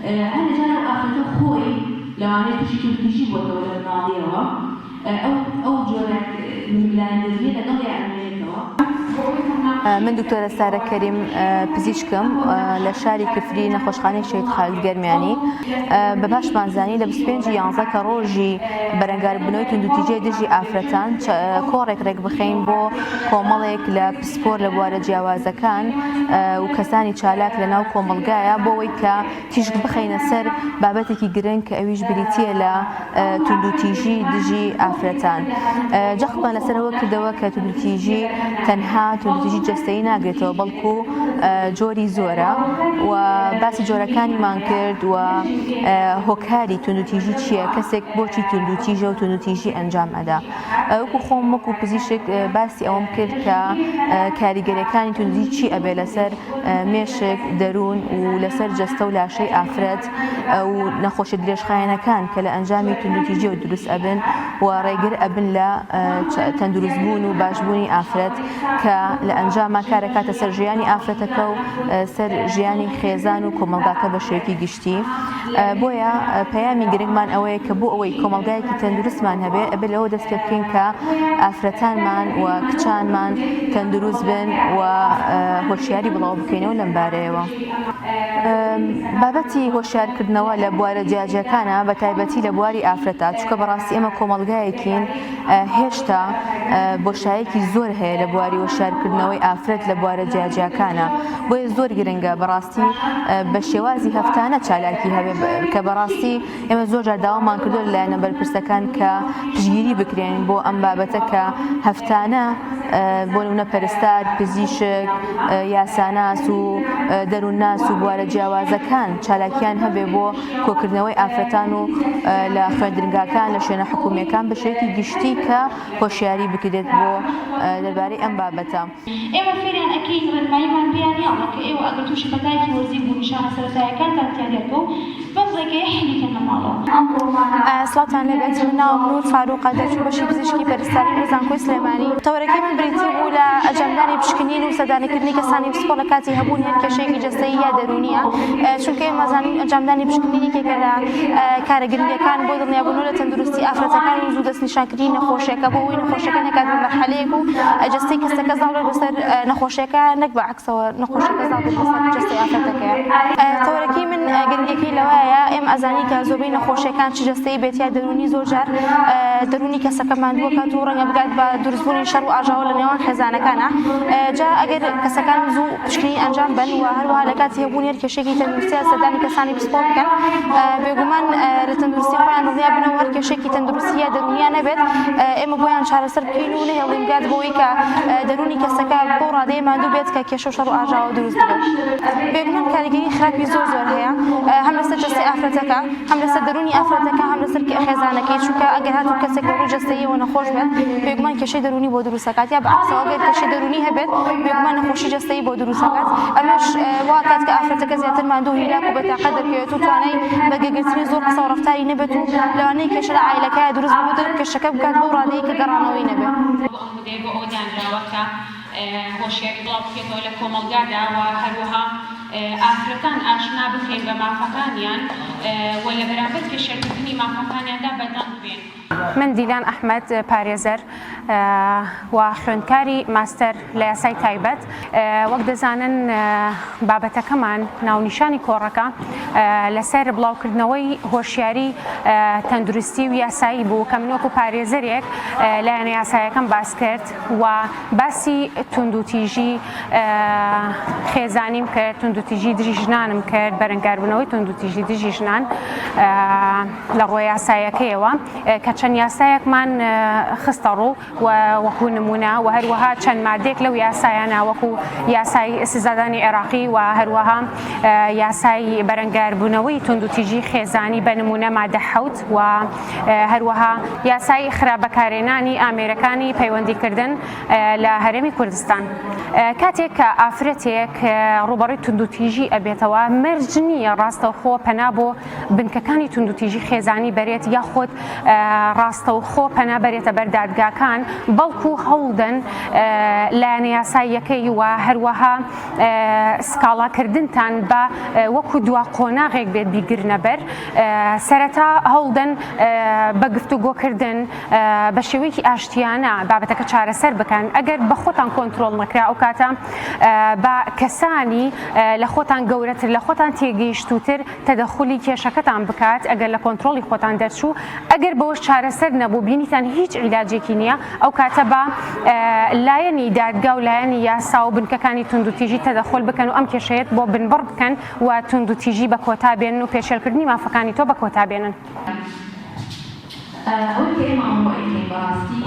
هل جانا آخر خوي لو عملت شيء تجيب ولا ناضيها أو جورك من الدنيا لنضيع عمليتها. من دكتورة سارة كريم پزیشکم لە شاری کفری نەخۆشخانەی شەید خالد گەرمیانی بە پاشمانزانی لە 25/11 کە ڕۆژی بەرەنگاربوونەوەی توندوتیژەی دژی ئافرەتان کۆڕێک ڕێک بخەین بۆ کۆمەڵێک لە پسپۆر لە بوارە جیاوازەکان و کەسانی چالاک لە ناو کۆمەلگایە بۆ ئەوەی کە تیژک بخەینە سەر بابەتێکی گرنگ کە ئەویش بریتیە لە توندوتیژی دژی ئافرەتان. جەختمان لەسەرەوە کردەوە کە توندوتیژی تەنها توندوتیژی جەستەیی ناگرێتەوە بەڵکو جۆری زۆرە و باسی جۆرەکانیمان کرد و هۆکاری توندوتیژی چییە، کەسێک بۆچی توندوتیژە و توندوتیژی ئەنجام ئەدا. وەکو خۆم وەکو پزیشک باسی ئەوەم کرد کە کاریگەریەکانی توندوتیژی چی ئەبێ لەسەر مێشک دەروون و لەسەر جەستە و لاشەی ئافرەت و نەخۆشیە درێژخایەنەکان کە لە ئەنجامی توندوتیژی و دروست ئەبن و ڕێگر ئەبن لە تەندروستبوون و باشبوونی ئافرەت کە لە ئەنجامە کارەکاتە سەر ژیانی ئافرەتەکە و سەر ژیانی خێزان و کۆمەلگاکە بە شێوەیەکی گشتی. بۆیە پەیامی گرنگمان ئەوەیە کە بۆ ئەوەی کۆمەلگایەکی تەندروستمان هەبێ ئەبێ لەوە دەست پێ بکەین کە ئافرەتانمان و کچانمان تەندروست بن و هۆشیاری بڵاو بکەینەوە لەم بارەیەوە. بابەتی هۆشیارکردنەوە لە بوارە جیاجیەکانە بە تایبەتی لە بواری ئافرەتە، چونکە بەڕاستی ئێمە کۆمەلگایەکین هێشتا بۆشایەکی زۆر هەیە لە بواری هۆشیارکردنەوەی ئافرەت لە بوارە جیاجیەکانە، بۆیە زۆر گرنگە بەڕاستی بە شێوازی هەفتانە چالاکی هەبێ کە بەڕاستی ئێمە زۆر جار داوامان کردو لەلایەنە بەرپرسەکان کە پشگیری بکرێن بۆ ئەم بابەتە کە هەفتانە بۆ نمونە پەرستار، پزیشک، یاساناس و دەروونناس و بوارە جیاوازەکان چالاکیان هەبێ بۆ کۆکردنەوەی ئافرەتان و لە خوێندنگاکان لە شوێنە حکوومیەکان بە شێوەیەکی گشتی کە هۆشیاری بکرێت بۆ دەربارەی ئەم بابەتە. ئێوە فێریان ئەکەین ڕێنماییمان پێیان یاڵە کە ئێوە ئەگەر تووشی بەتایەکی وەرزی بوو نیشانە سەرەتاییەکانتان تیان دێتەوە بەم ڕێگەیە حلیکەنە ماڵەوە. سڵاتان لەبێت، من ناوم نور فاروقە، دەچوو بەشی پزیشکی پەرستاری لە زانکۆی سلێمانی. تەورەکەی من بریتی بوو لە ئەنجامدانی پشکنین و سەردانیکردنی کەسانی پسپۆر لە کاتی هەبوون هەر کێشەیەکی جەستەیی یا دەرونیە، چونکە ئێمە زانین ئەنجامدانی پشکنین یەکێکە لە کارە گرنگیەکان بۆ دڵنیابوونەوە لە تەندروستی ئافرەتەکان و زوو دەستنیشانکردنی نەخۆشیەکە بۆ ئەوەی نەخۆشیەکە نەکات بە مەرحەلەیەک و جەستەی کەسەکە زاڵێت بەسەر نەخۆشیەکە، نەک بەعکسەوە نەخۆشیەکە زاڵێت بەسەر جەستەی ئافرەتەکەیە. تەورەکەی من گرنگیەکەی لەوایە ئێمە ئەزانی کە زۆربەی نەخۆشیەکان چ جەستەی بێت یا دەرونی زۆر جار دەرونی کەسەکە ماندووە کات و ڕەنگە بگات بە دروستبوونی شەڕ و ئاژاوە لە نێوان خێزانەکانە. جا ئەگەر کەسەکان زوو پشکنی ئەنجام بن و هەروەها لە کاتی هەبوونی هەر کێشێکی تەندروستی سەردانی کەسانی پسپۆر بکەن، بێگومان لە تەندروستی خۆیان دڵنیا بنەوە هەر کێشێکی تەندروستی یا دەرونیان نەبێت ئێمە بۆیان چارەسەر بکەین و نەهێڵین بگات بۆەوەی کە دەرونی کەسەکە بۆ ڕادەیە ماندوو بێت کە کێشە و شەڕ و ئاژاوە دروست بێت. بێگومان کاریگەری خراپی زۆر هەیە، هەم لەسەر جەستەی ئافرەتەکە، هەم لەسەر دەرونی ئافرەتەکە، هەم لەسەر خێزانەکەی، چونکە ئەگەر هاتوو کەسێک لە ڕووی جەستەییەوە نەخۆش بێت بێگومان کێشەی دەرونی بۆ دروستەکات، یا بەعکسەوە ئەگەر کێشەی دەرونی هەبێت بێگومان نەخۆشی جەستەیی بۆ دروستەکات. ئەمەش وا کات کە ئافرەتەکە زیاتر ماندوو و هیلاک و بەتاقەت دەرکەوێت و توانای بەگەگرتنی زۆر قسە و ڕەفتاری نەبێت و لەوانەیە کێشە لە عایلەکەیە دروست ببێت و کێشەکە بکات بۆ ڕادەیە کە گەڕانەوەی نەبێت. بۆ ئەوە دانراوە کە هۆشیاری بڵاو بکرێتەوە لە کۆمەلگادا و هەروەها ئافرەتان ئاشنا بکرێن بە مافەکانیان و لە بەرامبەر کێشەکردنی مافەکانیاندا بەدەم بێن. من دیلان ئەحمەد پارێزەر و خوێندکاری ماستەر لە یاسای تایبەت. وەک دەزانن بابەتەکەمان ناونیشانی کۆڕەکە لەسەر بڵاوکردنەوەی هۆشیاری تەندروستی و یاسایی بوو کە من وەکو پارێزەرێک لایەنە یاسایەکەم باس کرد و باسی توندوتیژی خێزانیم کرد، توندوتیژی دژی ژنانم کرد، بەرەنگاربوونەوەی توندوتیژی دژی ژنان لە ڕۆی یاسایەکەیەوە کە چەند یاسایەکمان خستە ڕوو وەکو نمونە و هەروەها چەند مادێک لەو یاسایانە وەکو یاسای سزادانی عێراقی و هەروەها یاسای بەرەنگاربوونەوەی توندوتیژی خێزانی بە نمونە مادە 7 و هەروەها یاسای خراپبەکارهێنانی ئامێرەکانی پەیوەندیکردن لە هەرێمی کوردستان. کاتێک کە ئافرەتێک ڕوبەڕووی توندوتیژی ئەبێتەوە مەرج نییە ڕاستەوخۆ پەنا بۆ بنکەکانی توندوتیژی خێزانی بەرێت یاخۆت ڕاستە و خۆ پەنا بەرێتە بەر دادگاکان بەڵکو هەوڵدەن لایەنە یاساییەکەی و هەروەها سکاڵاکردنتان بە وەکو دوا قۆناغێک بێت بیگرنە بەر سەرەتا هەوڵدەن بە گفتوگۆکردن بە شێوەیەکی ئاشتیانە بابەتەکە چارەسەر بکەن ئەگەر بە خۆتان کۆنتترۆل نەکرا ئەو کاتە بە کەسانی لە خۆتان گەورەتر لە خۆتان تێگەیشتوتر تەدەخولی کێشەکەتان بکات ئەگەر لە کۆنتترۆلی خۆتان دەرچوو ئەگەر بەوەش چارەسەر نەبوو بینیتان هیچ عیلاجێکی نییە ئەو کاتە بە لایەنی دادگا و لایەنی یاسا و بنکەکانی توندوتیژی تەدەخل بکەن و ئەم کێشەیەت بۆ بنبڕ بکەن و توندوتیژی بە کۆتا بێنن و پێشێلکردنی مافەکانی تۆ بە کۆتا بێنن. ئەوەی کە ئێمە ئەوەی بەڕاستی